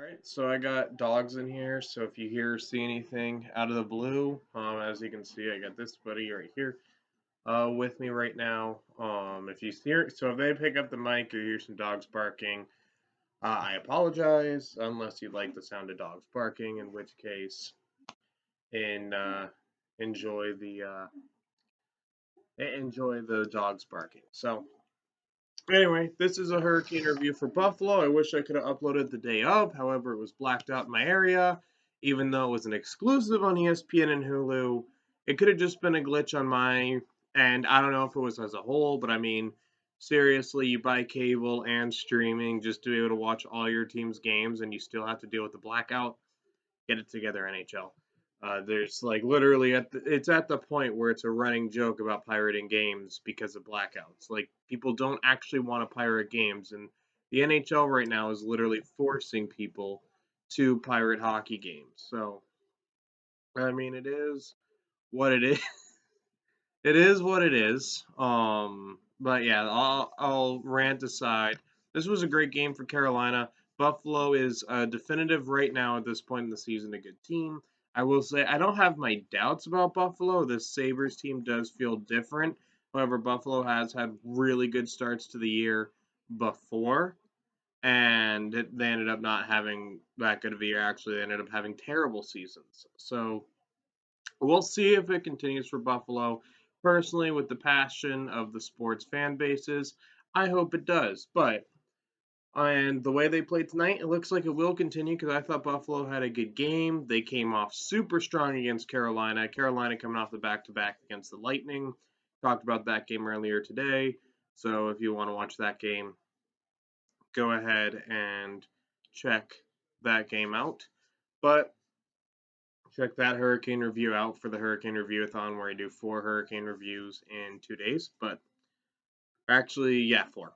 Alright, so I got dogs in here, so if you hear or see anything out of the blue, as you can see, I got this buddy right here with me right now. If you hear, so if they pick up the mic or you hear some dogs barking, I apologize, unless you like the sound of dogs barking, in which case, and enjoy the enjoy the dogs barking. So, anyway, this is a hurricane review for Buffalo. I wish I could have uploaded the day of. However, it was blacked out in my area. Even though it was an exclusive on ESPN and Hulu, it could have just been a glitch on my end. I don't know if it was as a whole, but I mean, seriously, you buy cable and streaming just to be able to watch all your team's games, and you still have to deal with the blackout. Get it together, NHL. There's like literally it's at the point where it's a running joke about pirating games because of blackouts. Like people don't actually want to pirate games, and the NHL right now is literally forcing people to pirate hockey games. So I mean, it is what it is. It is what it is. But yeah, I'll rant aside. This was a great game for Carolina. Buffalo is definitive right now at this point in the season a good team. I will say I don't have my doubts about Buffalo. This Sabres team does feel different. However, Buffalo has had really good starts to the year before, and they ended up not having that good of a year. Actually, they ended up having terrible seasons. So we'll see if it continues for Buffalo. Personally, with the passion of the sports fan bases, I hope it does. But and the way they played tonight, it looks like it will continue because I thought Buffalo had a good game. They came off super strong against Carolina. Carolina coming off the back-to-back against the Lightning. Talked about that game earlier today. So if you want to watch that game, go ahead and check that game out. But check that hurricane review out for the hurricane review-a-thon where I do 4 hurricane reviews in 2 days. But actually, yeah, 4.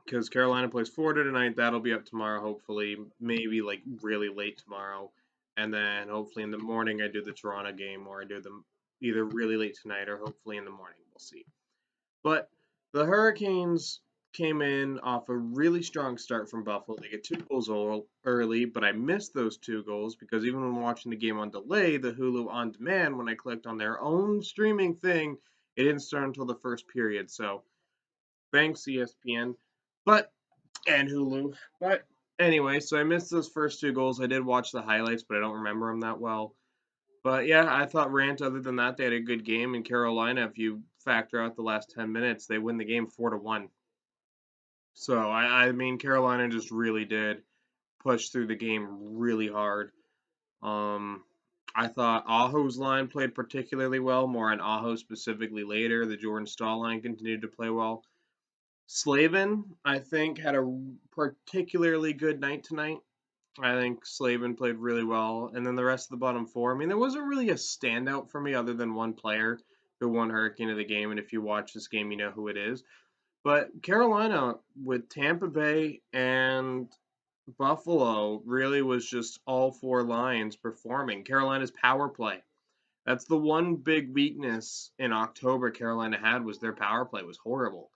Because Carolina plays Florida tonight. That'll be up tomorrow, hopefully. Maybe like really late tomorrow. And then hopefully in the morning I do the Toronto game, or I do them either really late tonight or hopefully in the morning. We'll see. But the Hurricanes came in off a really strong start from Buffalo. They get 2 goals early, but I missed those 2 goals because even when watching the game on delay, the Hulu on demand, when I clicked on their own streaming thing, it didn't start until the first period. So thanks ESPN, but and Hulu. But anyway, so I missed those first 2 goals. I did watch the highlights, but I don't remember them that well. But yeah, I thought Rant, other than that, they had a good game. In Carolina, if you factor out the last 10 minutes, they win the game 4-1. So I mean, Carolina just really did push through the game really hard. Um, I thought Aho's line played particularly well. More on Aho specifically later. The Jordan Stahl line continued to play well. Slavin, I think, had a particularly good night tonight. I think Slavin played really well, and then the rest of the bottom 4. I mean, there wasn't really a standout for me other than one player who won Hurricane of the game, and if you watch this game, you know who it is. But Carolina with Tampa Bay and Buffalo really was just all 4 lines performing. Carolina's power play. That's the one big weakness in October Carolina had, was their power play was horrible.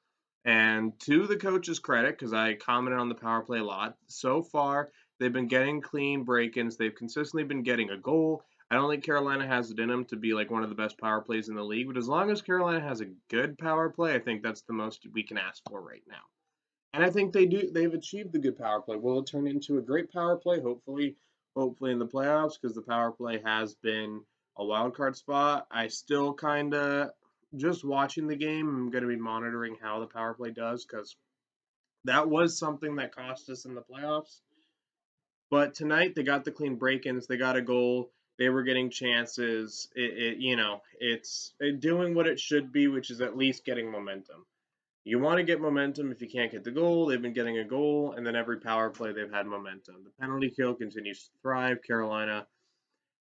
And to the coach's credit, because I commented on the power play a lot, so far they've been getting clean break-ins. They've consistently been getting a goal. I don't think Carolina has it in them to be like one of the best power plays in the league, but as long as Carolina has a good power play, I think that's the most we can ask for right now. And I think they do. They've achieved the good power play. Will it turn into a great power play? Hopefully in the playoffs, because the power play has been a wild card spot. I still kind of just watching the game. I'm going to be monitoring how the power play does, because that was something that cost us in the playoffs. But tonight they got the clean break-ins. They got a goal. They were getting chances. It's doing what it should be, which is at least getting momentum. You want to get momentum if you can't get the goal. They've been getting a goal, and then every power play they've had momentum. The penalty kill continues to thrive. Carolina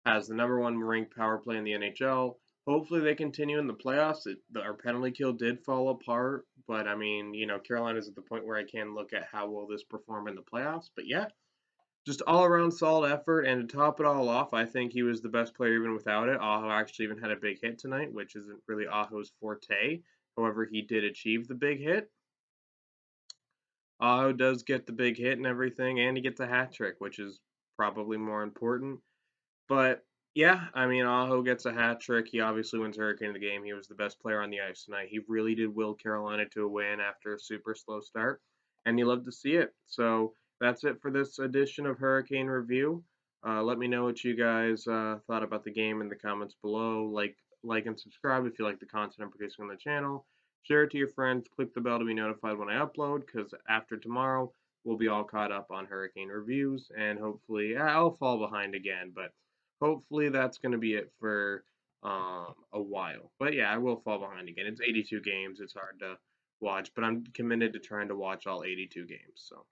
has the number 1 ranked power play in the NHL. Hopefully they continue in the playoffs. Our penalty kill did fall apart, but I mean, Carolina's at the point where I can look at how will this perform in the playoffs. But yeah, just all around solid effort, and to top it all off, I think he was the best player even without it. Aho actually even had a big hit tonight, which isn't really Aho's forte. However, he did achieve the big hit. Aho does get the big hit and everything, and he gets a hat trick, which is probably more important. But yeah, I mean, Aho gets a hat trick. He obviously wins Hurricane of the game. He was the best player on the ice tonight. He really did will Carolina to a win after a super slow start, and you love to see it. So that's it for this edition of Hurricane Review. Let me know what you guys thought about the game in the comments below. Like, and subscribe if you like the content I'm producing on the channel. Share it to your friends. Click the bell to be notified when I upload, because after tomorrow, we'll be all caught up on Hurricane reviews, and hopefully, I'll fall behind again, but hopefully that's going to be it for a while. But yeah, I will fall behind again. It's 82 games. It's hard to watch, but I'm committed to trying to watch all 82 games. So